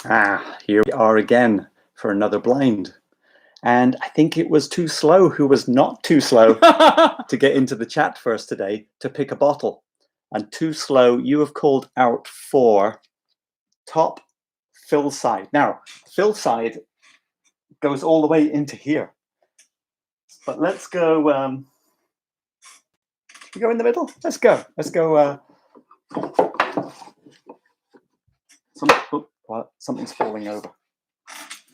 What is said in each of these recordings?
Here we are again for another blind. And I think it was Too Slow who was not too slow to get into the chat first today to pick a bottle. And Too Slow, you have called out for top fill side. Now, fill side goes all the way into here. But let's go, we go in the middle? Let's go. Something's falling over.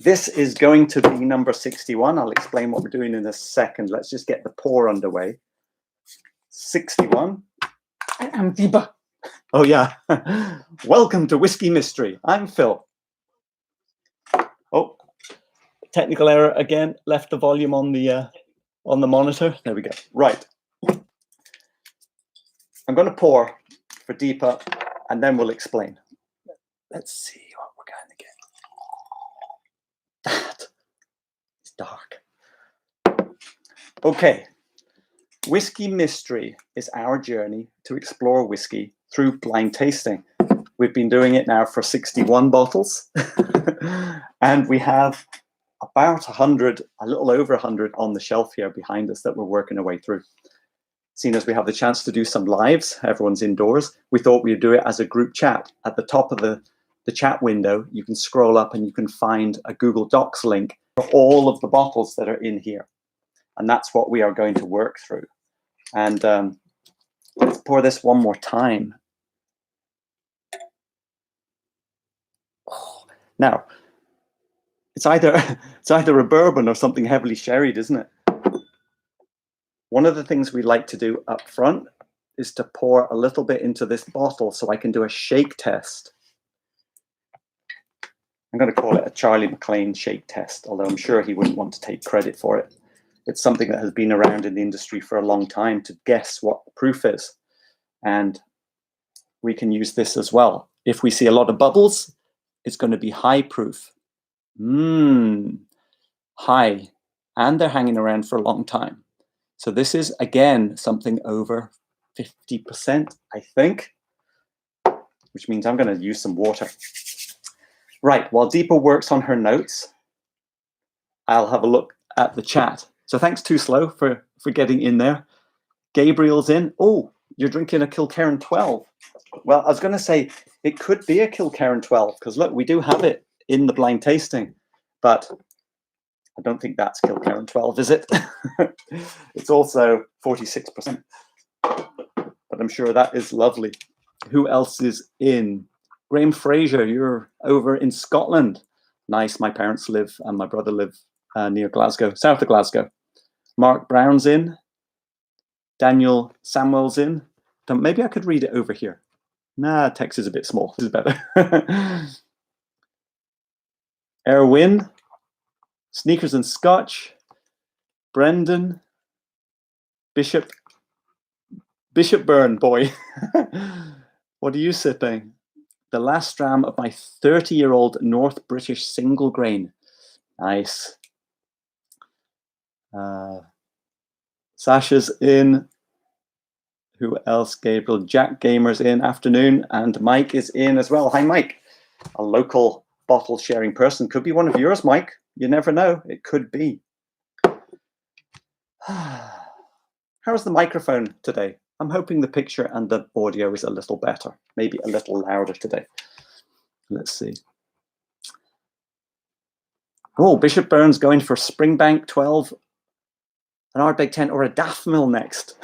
This is going to be number 61. I'll explain what we're doing in a second. Let's just get the pour underway. 61. I'm Diba. Oh, yeah. Welcome to Whisky Mystery. I'm Phil. Oh, technical error again. Left the volume on the monitor. There we go. Right. I'm going to pour for Deepa, and then we'll explain. Let's see what we're going to get. That is dark. Okay. Whisky Mystery is our journey to explore whiskey through blind tasting. We've been doing it now for 61 bottles. And we have about 100, a little over 100 on the shelf here behind us that we're working our way through. Seeing as we have the chance to do some lives, everyone's indoors, we thought we'd do it as a group chat. At the top of the chat window, you can scroll up and you can find a Google Docs link for all of the bottles that are in here. And that's what we are going to work through. And let's pour this one more time. Oh, now, it's either a bourbon or something heavily sherried, isn't it? One of the things we like to do up front is to pour a little bit into this bottle so I can do a shake test. I'm going to call it a Charlie McLean shake test, although I'm sure he wouldn't want to take credit for it. It's something that has been around in the industry for a long time to guess what the proof is. And we can use this as well. If we see a lot of bubbles, it's going to be high proof. High. And they're hanging around for a long time. So this is, again, something over 50%, I think, which means I'm going to use some water. Right, while Deepa works on her notes, I'll have a look at the chat. So thanks, Too Slow, for getting in there. Gabriel's in. Oh, you're drinking a Kilkerran 12. Well, I was going to say it could be a Kilkerran 12 because, look, we do have it in the blind tasting, but I don't think that's Kilkerran 12, is it? It's also 46%. But I'm sure that is lovely. Who else is in? Graham Fraser, you're over in Scotland. Nice. My parents live and my brother live near Glasgow, south of Glasgow. Mark Brown's in. Daniel Samuel's in. Maybe I could read it over here. Nah, text is a bit small. This is better. Erwin. Sneakers and Scotch. Brendan. Bishop Byrne, boy. What are you sipping? The last dram of my 30-year-old North British single grain. Nice. Sasha's in. Who else? Gabriel. Jack Gamer's in. Afternoon. And Mike is in as well. Hi, Mike. A local bottle sharing person. Could be one of yours, Mike. You never know. It could be. How's the microphone today? I'm hoping the picture and the audio is a little better. Maybe a little louder today. Let's see. Oh, Bishop Burns going for Springbank 12, an Ardbeg 10, or a Daffmill next.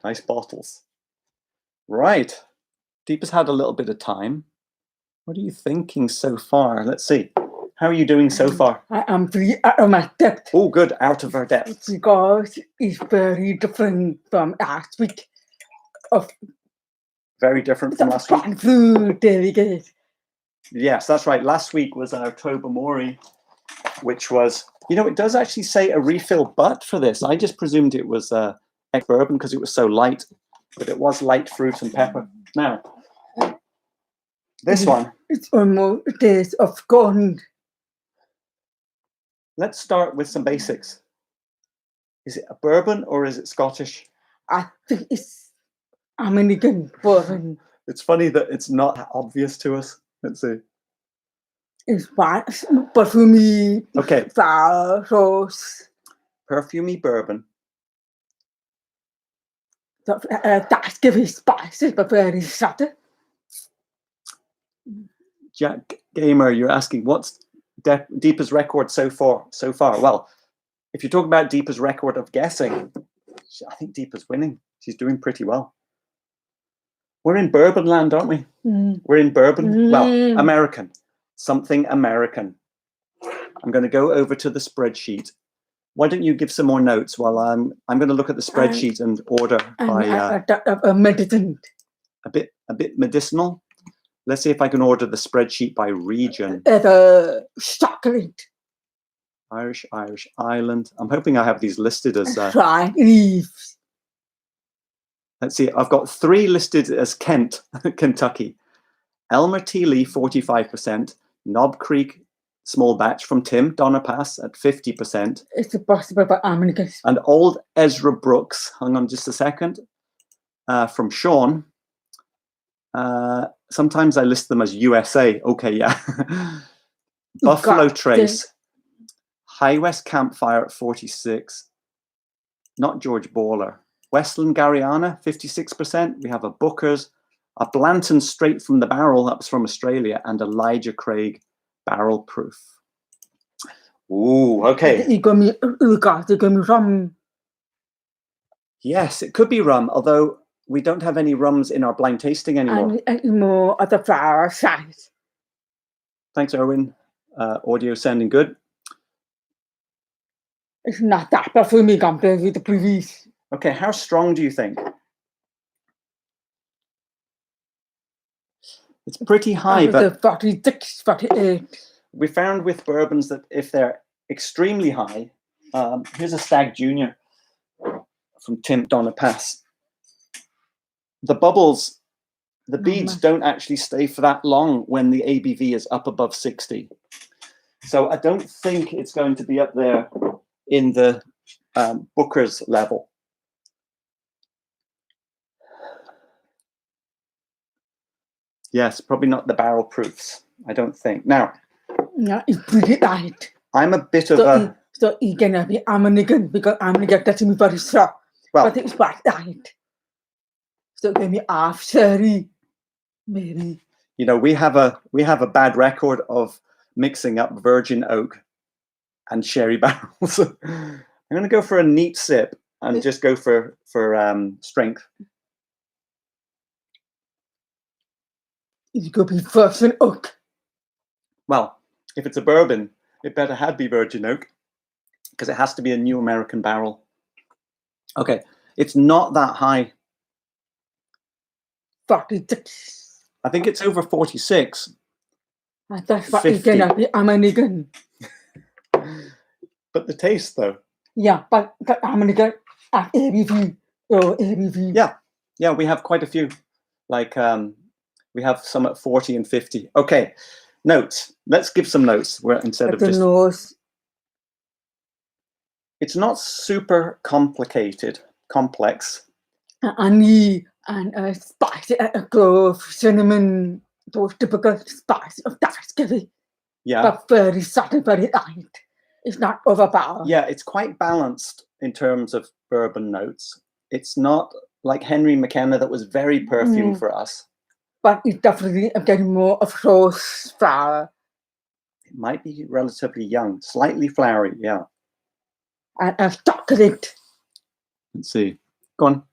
Nice bottles. Right. Deepa's had a little bit of time. What are you thinking so far? Let's see. How are you doing so far? I am very out of my depth. Oh, good. Out of our depth. Because it's very different from last week. Very different from last week. Food delegate. Yes, that's right. Last week was our Tobermory, which was, you know, it does actually say a refill butt for this. I just presumed it was ex-bourbon because it was so light, but it was light fruit and pepper. Now, this one. It's almost days of gone. Let's start with some basics. Is it a bourbon or is it Scottish? I think it's American bourbon. It's funny that it's not obvious to us. Let's see. It's spice, perfumy, Okay, flower, rose. perfumey bourbon. That's giving spices, but very subtle. Jack Gamer, you're asking what's Deepa's record so far? Well, if you're talking about Deepa's record of guessing, I think Deepa's winning. She's doing pretty well. We're in bourbon land, aren't we? We're in bourbon. Well, American. Something American. I'm going to go over to the spreadsheet. Why don't you give some more notes while I'm going to look at the spreadsheet and order by medicine. a bit medicinal. Let's see if I can order the spreadsheet by region. Chocolate. Irish Island. I'm hoping I have these listed as Dry leaves. Let's see. I've got 3 listed as Kent, Kentucky. Elmer Tea Lee, 45%. Knob Creek, small batch from Tim, Donna Pass at 50%. It's possible, but Americans. And Old Ezra Brooks, hang on just a second, from Sean. Sometimes I list them as USA. Okay, yeah. Buffalo Trace. High West Campfire at 46. Not George Baller. Westland Gariana, 56%. We have a Booker's, a Blanton straight from the barrel, that's from Australia, and Elijah Craig barrel proof. Ooh, okay. Yes, it could be rum, although we don't have any rums in our blind tasting anymore. And more at the flower size. Thanks, Erwin. Audio sounding good. It's not that perfumey compared with the previous. Okay, how strong do you think? It's pretty high, but 46, 48. We found with bourbons that if they're extremely high, here's a Stag Junior from Tim Donna Pass. The bubbles, the beads don't actually stay for that long when the ABV is up above 60. So I don't think it's going to be up there in the Booker's level. Yes, probably not the barrel proofs. I don't think. Now, yeah, it's pretty light. I'm a bit of a. So it can be American because American doesn't be very strong. Well, but it's quite light. So it can be half sherry, maybe. You know, we have a bad record of mixing up virgin oak and sherry barrels. I'm going to go for a neat sip and just go for strength. It could be virgin oak. Well, if it's a bourbon, it better be virgin oak because it has to be a new American barrel. Okay, it's not that high. 46. I think it's over 46. That's what it can be American. But the taste, though. Yeah, but American at ABV or ABV. Yeah, we have quite a few. Like we have some at 40 and 50. Okay, notes. Let's give some notes. Instead of just. Nose. It's not super complex. Honey and spice, clove, cinnamon, those typical spices of Thanksgiving. Yeah. But very subtle, very light. It's not overpowering. Yeah, it's quite balanced in terms of bourbon notes. It's not like Henry McKenna that was very perfumed for us. But it's definitely getting more of rose flower. It might be relatively young, slightly flowery, yeah. And chocolate. Let's see. Go on.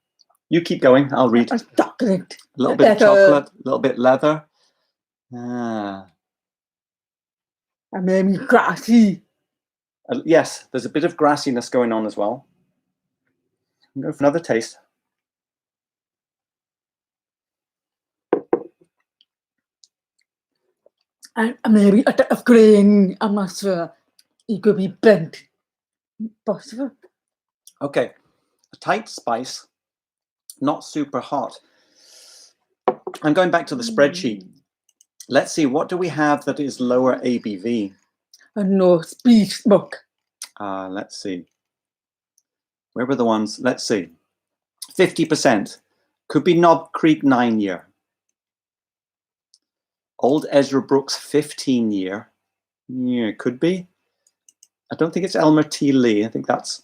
You keep going. I'll read. Chocolate. A little bit of chocolate, a little bit leather. And maybe grassy. Yes, there's a bit of grassiness going on as well. I'll go for another taste. And maybe a bit of grain. I'm not sure. It could be bent. Possible. Okay, a tight spice, not super hot. I'm going back to the spreadsheet. Let's see, what do we have that is lower ABV? A no speed smoke. Let's see. Where were the ones? Let's see. 50%. Could be Knob Creek 9-year. Old Ezra Brooks 15-year. Yeah, it could be. I don't think it's Elmer T. Lee. I think that's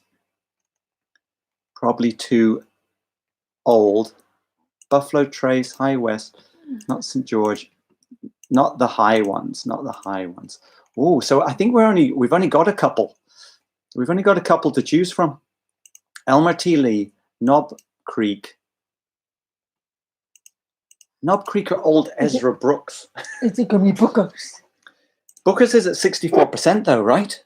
probably too old. Buffalo Trace, High West, not St. George, not the high ones, not the high ones. Oh, so I think we've only got a couple. We've only got a couple to choose from. Elmer T. Lee, Knob Creek. Knob Creek or Old Ezra Brooks? Is it going to be Booker's? Booker's is at 64% though, right?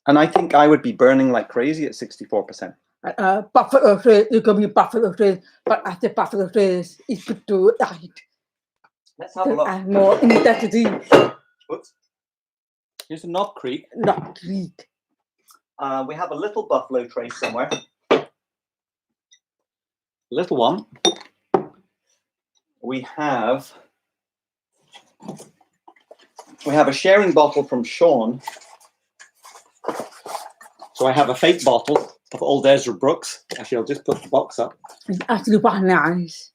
And I think I would be burning like crazy at 64%. Buffalo Trace, it's going to be Buffalo Trace, but I think Buffalo Trace is too light. Let's have a look. And more intensity. Whoops. Here's a Knob Creek. Knob Creek. We have a little Buffalo Trace somewhere. Little one. We have a sharing bottle from Sean. So I have a fake bottle of Old Ezra Brooks. Actually, I'll just put the box up. It's actually quite nice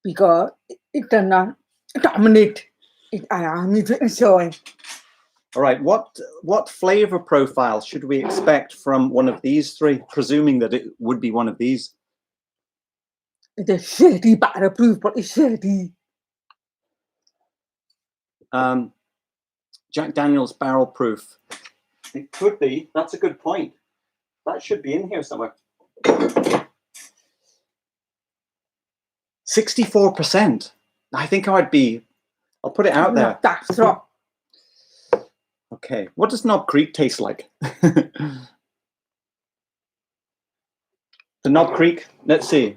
because it does not dominate. It allows me to enjoy. All right, what flavor profile should we expect from one of these three, presuming that it would be one of these? It's a shady barrel proof, but it's shady. Jack Daniel's barrel proof. It could be. That's a good point. That should be in here somewhere. 64%. I think I'll put it out there. That's right. Okay, what does Knob Creek taste like? The Knob Creek, let's see.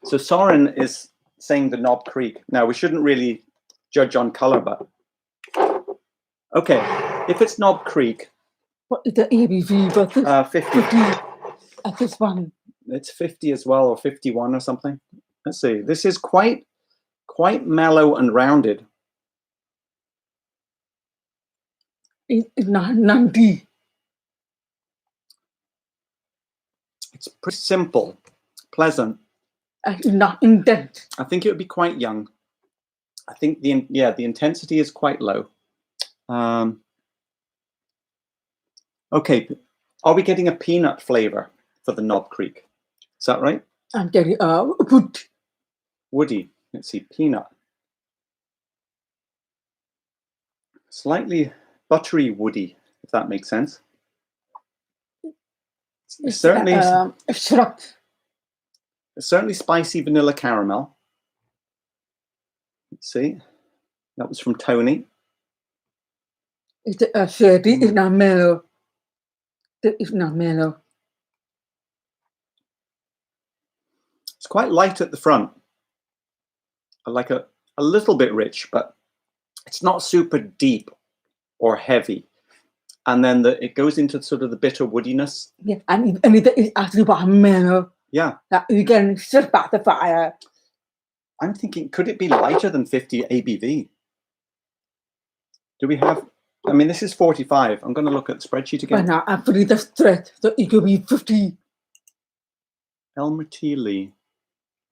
So Soren is saying the Knob Creek. Now, we shouldn't really judge on color, but okay, if it's Knob Creek. What is the ABV? 50. At this one. It's 50 as well, or 51 or something. Let's see. This is quite mellow and rounded. It's not 90. It's pretty simple, pleasant. It's not intense. I think it would be quite young. I think the intensity is quite low. Okay, are we getting a peanut flavor for the Knob Creek? Is that right? I'm getting wood. Woody. Let's see, peanut. Slightly buttery woody, if that makes sense. It's certainly syrup. Certainly spicy vanilla caramel. Let's see. That was from Tony. It's shady. It's not mellow. It's not mellow. It's quite light at the front. Like a little bit rich, but it's not super deep or heavy. And then it goes into sort of the bitter woodiness. Yeah, and it's actually quite mellow. Yeah. That you can sit back the fire. I'm thinking, could it be lighter than 50 ABV? Do we have... I mean, this is 45. I'm going to look at the spreadsheet again. But now I'm pretty distressed, so it could be 50. Elmer T. Lee.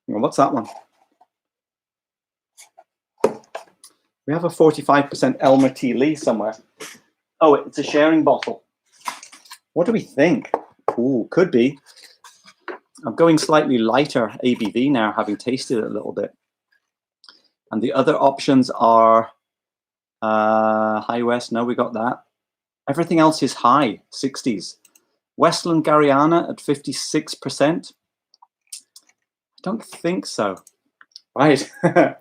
Well, what's that one? We have a 45% Elmer T. Lee somewhere. Oh, it's a sharing bottle. What do we think? Ooh, could be. I'm going slightly lighter ABV now, having tasted it a little bit. And the other options are High West. No, we got that. Everything else is high, 60s. Westland Gariana at 56%. I don't think so. Right.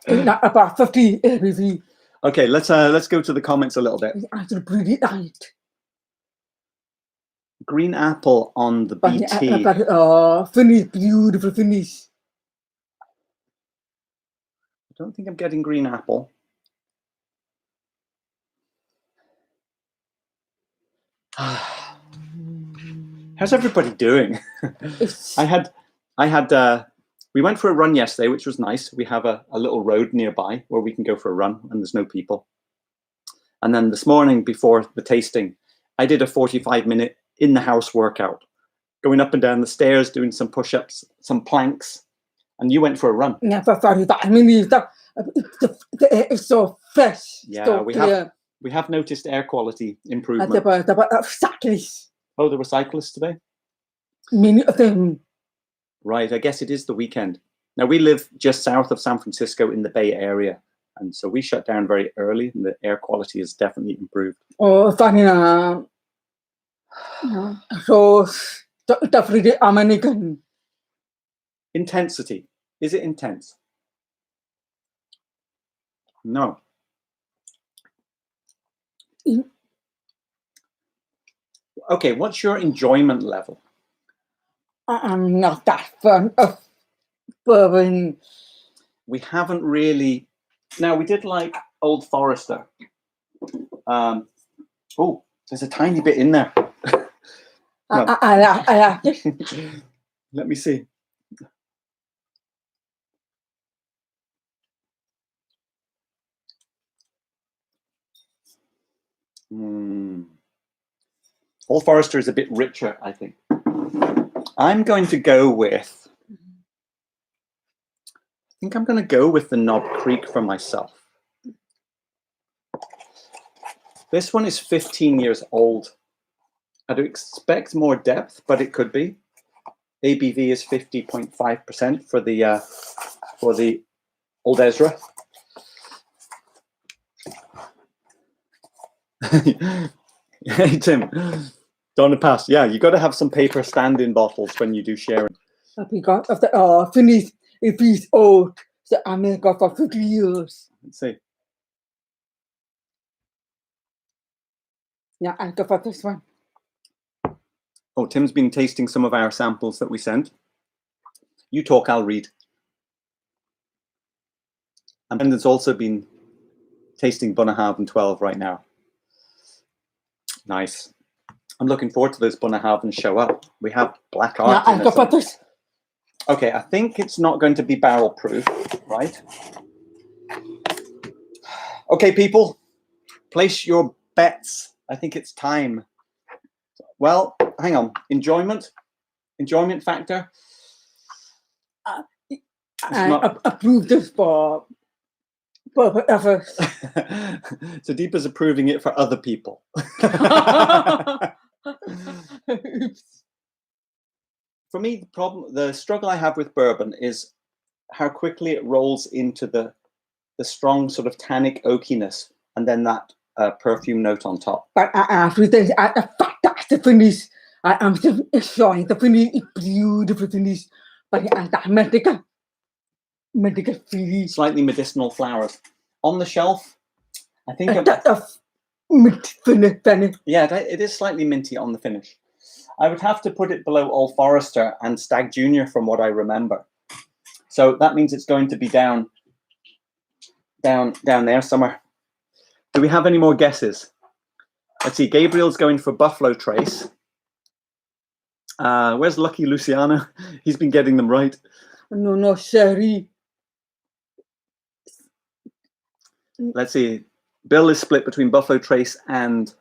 Not about 50 ABV. Okay, let's go to the comments a little bit. It's actually pretty light. Green apple on the BT. Finish, beautiful finish. I don't think I'm getting green apple. How's everybody doing? We went for a run yesterday, which was nice. We have a little road nearby where we can go for a run and there's no people. And then this morning before the tasting, I did a 45-minute in-the-house workout, going up and down the stairs, doing some push-ups, some planks, and you went for a run. Yeah, for 45 minutes. The air is so fresh. Yeah, so we clear. We have noticed air quality At improvement. the cyclists, Oh, there were cyclists today? many of them. Right, I guess it is the weekend. Now, we live just south of San Francisco in the Bay Area, and so we shut down very early, and the air quality has definitely improved. Funny so the American. Intensity. Is it intense? No. Okay, what's your enjoyment level? I'm not that fond of bourbon. We haven't really. Now, we did like Old Forester. Oh, there's a tiny bit in there. No. I like it. Let me see. Old Forester is a bit richer, I think. I'm going to go with. I think I'm going to go with the Knob Creek for myself. This one is 15 years old. I'd expect more depth, but it could be. ABV is 50.5% for the Old Ezra. Hey Tim, don't pass. Yeah, you got to have some paper stand-in bottles when you do sharing. Because of the finish, if it's old, so I make it for 50 years. Let's see. Yeah, I go for this one. Oh, Tim's been tasting some of our samples that we sent. You talk, I'll read. And Brendan's also been tasting Bunnahabhain 12 right now. Nice. I'm looking forward to those Bunnahabhain show up. We have black art. Yeah, I go for this. Okay, I think it's not going to be barrel proof, right? Okay, people, place your bets. I think it's time. Well, hang on. Enjoyment factor. I approve this for others. So Deepa's approving it for other people. For me, the struggle I have with bourbon is how quickly it rolls into the strong sort of tannic oakiness, and then that perfume note on top. But after this, that's the finish. I'm still enjoying the finish. It's beautiful finish. But that medical finish. Slightly medicinal flowers. On the shelf, I think yeah, it is slightly minty on the finish. I would have to put it below Old Forester and Stag Junior from what I remember. So that means it's going to be down there somewhere. Do we have any more guesses? Let's see. Gabriel's going for Buffalo Trace. Where's Lucky Luciano? He's been getting them right. No, sherry. Let's see. Bill is split between Buffalo Trace and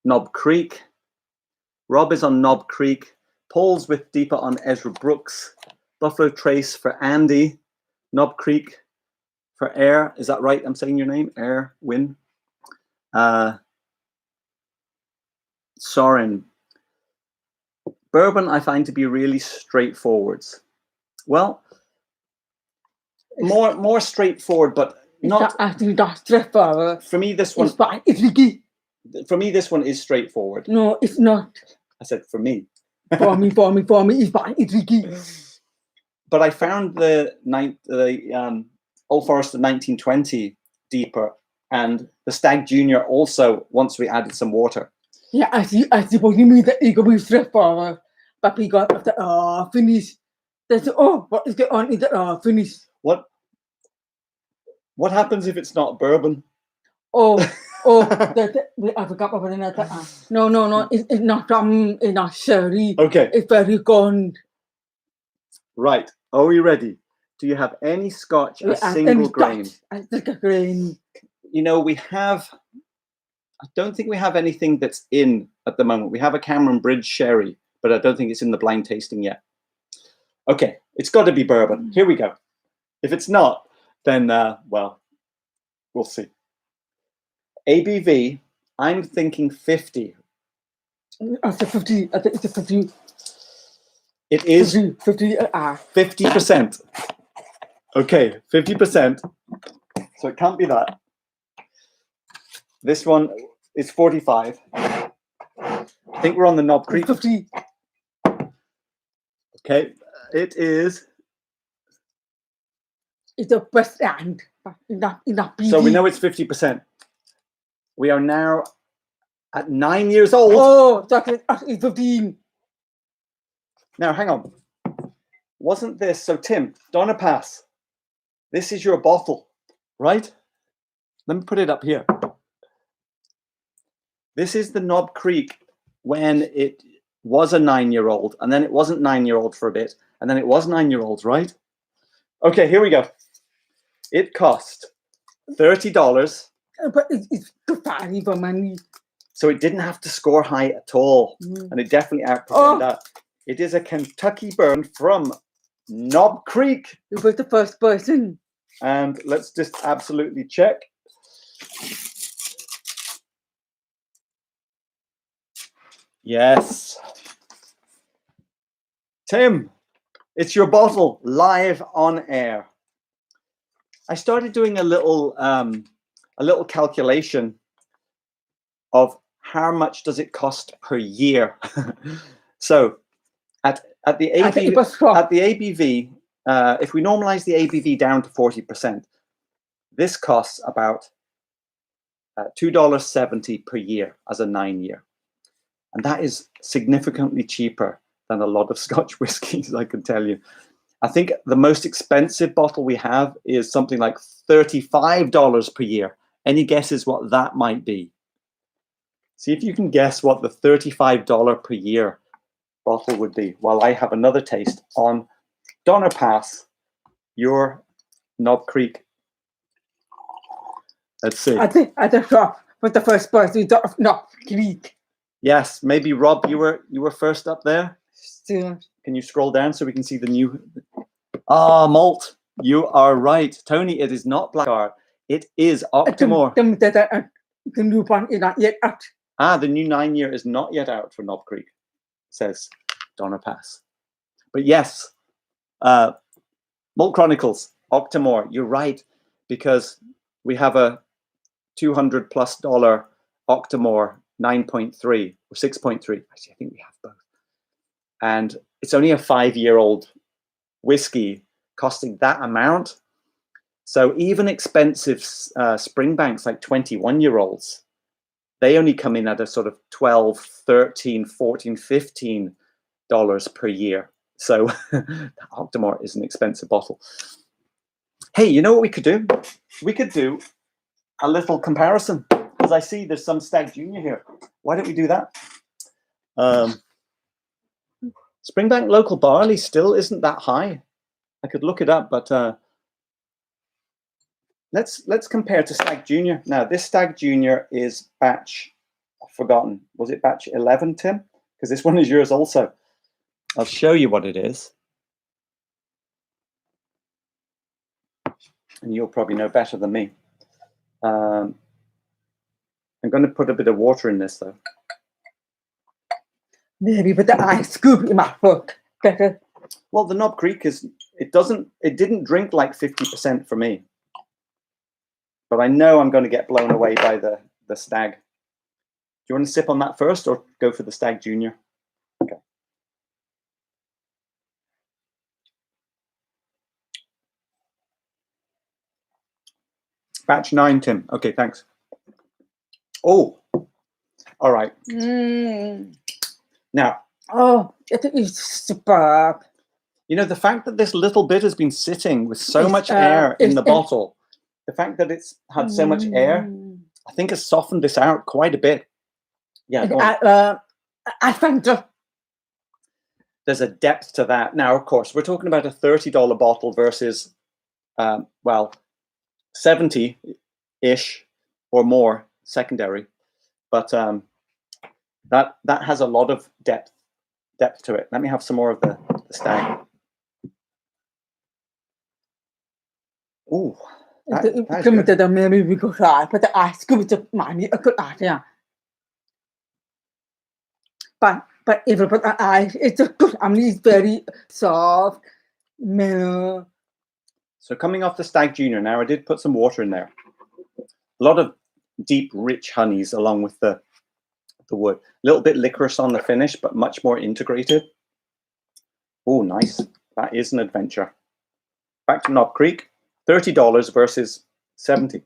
Knob Creek. Rob is on Knob Creek. Paul's with Deepa on Ezra Brooks. Buffalo Trace for Andy. Knob Creek for Air. Is that right? I'm saying your name? Air Win. Soren. Bourbon I find to be really straightforward. Well, more straightforward, but not actually that straightforward. For me, this one. It's tricky. For me, this one is straightforward. No, it's not. I said for me. For me, it's tricky. But I found the Old Forester 1920 deeper, and the Stag Junior also once we added some water. Yeah, I see what you mean, that it could be straightforward, but we got the finish. That's what is going on in the finish? What happens if it's not bourbon? I forgot about another. No, it's not it's not sherry. Okay. It's very gold. Right. Are we ready? Do you have any scotch, a single grain? I think a grain. You know, I don't think we have anything that's in at the moment. We have a Cameron Bridge sherry, but I don't think it's in the blind tasting yet. Okay, it's got to be bourbon. Here we go. If it's not, then, well, we'll see. ABV, I'm thinking 50. I said 50. I think it's 50. It is 50. 50%. Okay, 50%. So it can't be that. This one is 45. I think we're on the Knob Creek. 50. Okay, it is. It's the best end. Enough So we know it's 50%. We are now at 9 years old. Oh, it's 15. Now, hang on. Wasn't this, so Tim, Donna Pass, this is your bottle, right? Let me put it up here. This is the Knob Creek when it was a 9-year-old, and then it wasn't 9-year-old for a bit, and then it was 9-year-olds, right? Okay, here we go. It cost $30. But it's too fatty for money. So it didn't have to score high at all, and it definitely outperformed that. It is a Kentucky burn from Knob Creek. It was the first person. And let's just absolutely check. Yes. Tim, it's your bottle live on air. I started doing a little calculation of how much does it cost per year. So at the ABV, if we normalize the ABV down to 40%, this costs about $2.70 per year as a 9-year. And that is significantly cheaper than a lot of Scotch whiskies, I can tell you. I think the most expensive bottle we have is something like $35 per year. Any guesses what that might be? See if you can guess what the $35 per year bottle would be while I have another taste on Donner Pass, your Knob Creek. Let's see. I think Rob was the first person of Knob Creek. Yes, maybe Rob, you were first up there. Still. Can you scroll down so we can see the new? Malt. You are right, Tony. It is not Blackguard. It is Octomore. The new one is not yet out. The new 9-year is not yet out for Knob Creek, says Donner Pass. But yes, Malt Chronicles, Octomore. You're right, because we have a $200+ Octomore 9.3 or 6.3. Actually, I think we have both. And it's only a 5-year-old whiskey costing that amount. So even expensive Springbanks like 21-year-olds, they only come in at a sort of $12, $13, $14, $15 per year. So Octomore is an expensive bottle. Hey, you know what we could do? We could do a little comparison, because I see there's some Stag Junior here. Why don't we do that? Springbank local barley still isn't that high. I could look it up, but let's compare to Stag Junior. Now, this Stag Junior is batch, I've forgotten. Was it batch 11, Tim? Because this one is yours also. I'll show you what it is. And you'll probably know better than me. I'm going to put a bit of water in this, though. Maybe with the ice scoop in my book. Better. Well, the Knob Creek it didn't drink like 50% for me. But I know I'm going to get blown away by the Stag. Do you want to sip on that first or go for the Stag Junior? Okay. Batch 9, Tim. Okay, thanks. Oh, all right. Now. Oh, it is superb. You know, the fact that this little bit has been sitting with so much air in the bottle, the fact that it's had so much air, I think has softened this out quite a bit. Yeah. I think there's a depth to that. Now, of course, we're talking about a $30 bottle versus, well, 70-ish or more secondary, but that has a lot of depth to it. Let me have some more of the Stag. Ooh, That is good. Limited maybe we could try, but the ice could be money a good idea. But everybody ice it's a good. I mean, it's very soft, mellow. So coming off the Stag Junior now, I did put some water in there. A lot of deep, rich honeys along with the wood. A little bit licorice on the finish, but much more integrated. Oh, nice. That is an adventure. Back to Knob Creek, $30 versus $70.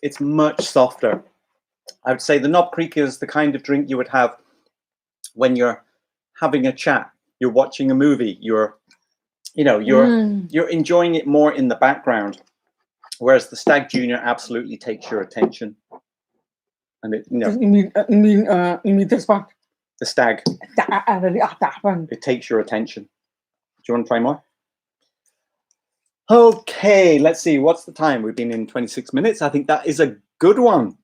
It's much softer. I would say the Knob Creek is the kind of drink you would have when you're having a chat, you're watching a movie, you're enjoying it more in the background, whereas the Stag Junior absolutely takes your attention. And it, You mean this one? The Stag. I really like that one. It takes your attention. Do you want to try more? Okay, let's see. What's the time? We've been in 26 minutes. I think that is a good one.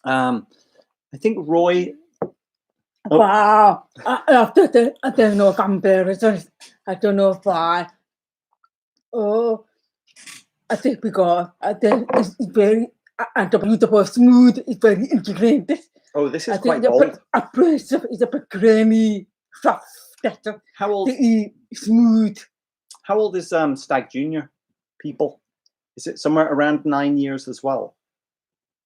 I think Roy. Oh. Wow. I don't know comparisons. I don't know why. Oh, I think because I think it's very beautiful, smooth. It's very integrated. Oh, this is quite bold. Abrasive. It's a bit creamy, soft. How old? Smooth. How old is Stag Junior? People, is it somewhere around 9 years as well?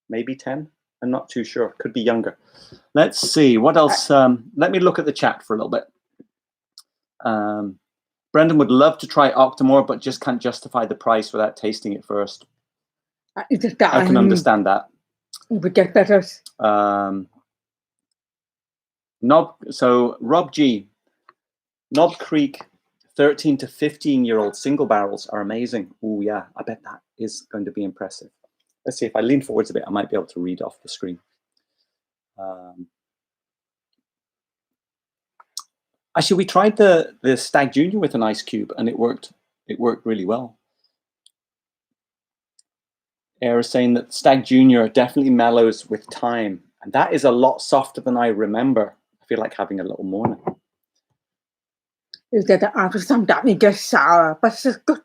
Maybe 10. I'm not too sure. Could be younger. Let's see what else. Let me look at the chat for a little bit. Brendan would love to try Octomore, but just can't justify the price without tasting it first. I can understand that. We get better. So Rob G, Knob Creek 13 to 15-year-old single barrels are amazing. Oh yeah, I bet that is going to be impressive. Let's see, if I lean forwards a bit, I might be able to read off the screen. Actually, we tried the Stag Junior with an ice cube, and it worked. It worked really well. Air is saying that Stag Junior definitely mellows with time, and that is a lot softer than I remember. I feel like having a little more now. Is that after some time it gets sour, but it's good.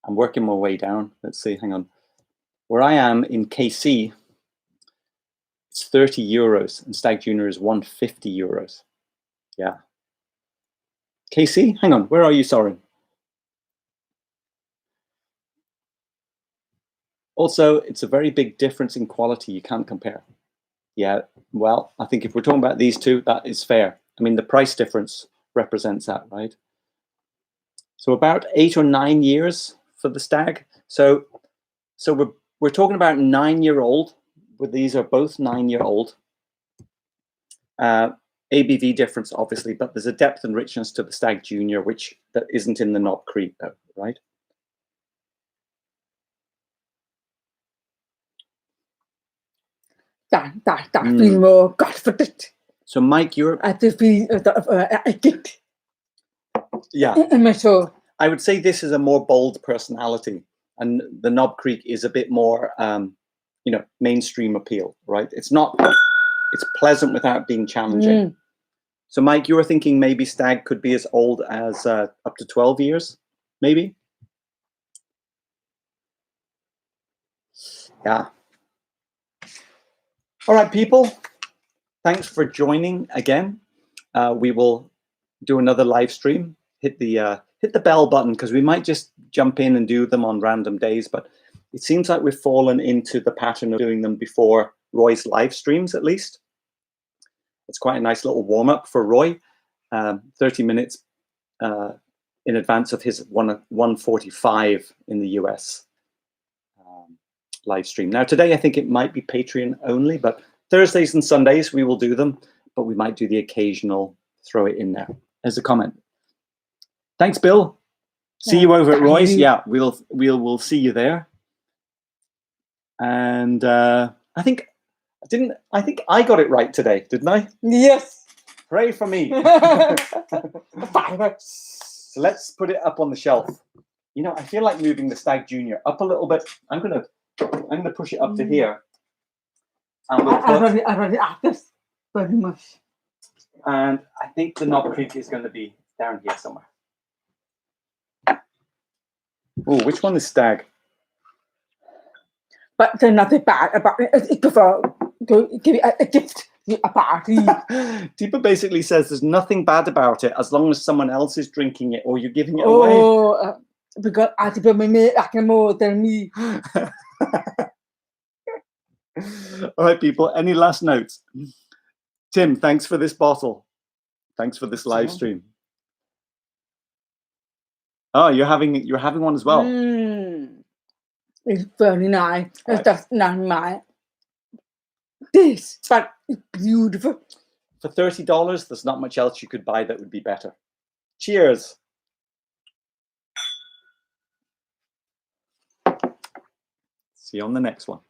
I'm working my way down. Let's see, hang on. Where I am in KC, it's 30 euros, and Stag Junior is 150 euros. Yeah. KC, hang on, where are you, Soren? Also, it's a very big difference in quality. You can't compare. Yeah, well, I think if we're talking about these two, that is fair. I mean, the price difference represents that, right? So about 8 or 9 years for the Stag. So we're talking about 9-year-old. But these are both 9-year-old. ABV difference, obviously, but there's a depth and richness to the Stag Junior, which that isn't in the Knob Creek, though, right? That feel more confident. So, Mike, you're. I feel I get. Yeah. So I would say this is a more bold personality, and the Knob Creek is a bit more, mainstream appeal, right? It's not. It's pleasant without being challenging. So, Mike, you were thinking maybe Stag could be as old as up to 12 years, maybe? Yeah. All right, people. Thanks for joining again. We will do another live stream. Hit the bell button, because we might just jump in and do them on random days. But it seems like we've fallen into the pattern of doing them before Roy's live streams, at least. It's quite a nice little warm-up for Roy. 30 minutes in advance of his 1:45 in the US live stream. Now, today, I think it might be Patreon only, but Thursdays and Sundays, we will do them, but we might do the occasional throw it in there. There's a comment. Thanks, Bill. See you over at Roy's. Yeah, we'll see you there. And I think I got it right today, didn't I? yes. Pray for me. So let's put it up on the shelf. You know, I feel like moving the Stag Junior up a little bit. I'm gonna push it up to here. And we'll I already have this very much. And I think the Knob Creek is going to be down here somewhere. Oh, which one is Stag? But there's nothing bad about it. It's for to give it a gift to a party. Deepa basically says there's nothing bad about it as long as someone else is drinking it or you're giving it away. Oh, because I think my mate like more than me. All right, people. Any last notes? Tim, thanks for this bottle. Thanks for this live stream. Oh, you're having one as well. It's very nice. Right. It's just not my this, but it's beautiful. For $30, there's not much else you could buy that would be better. Cheers. See you on the next one.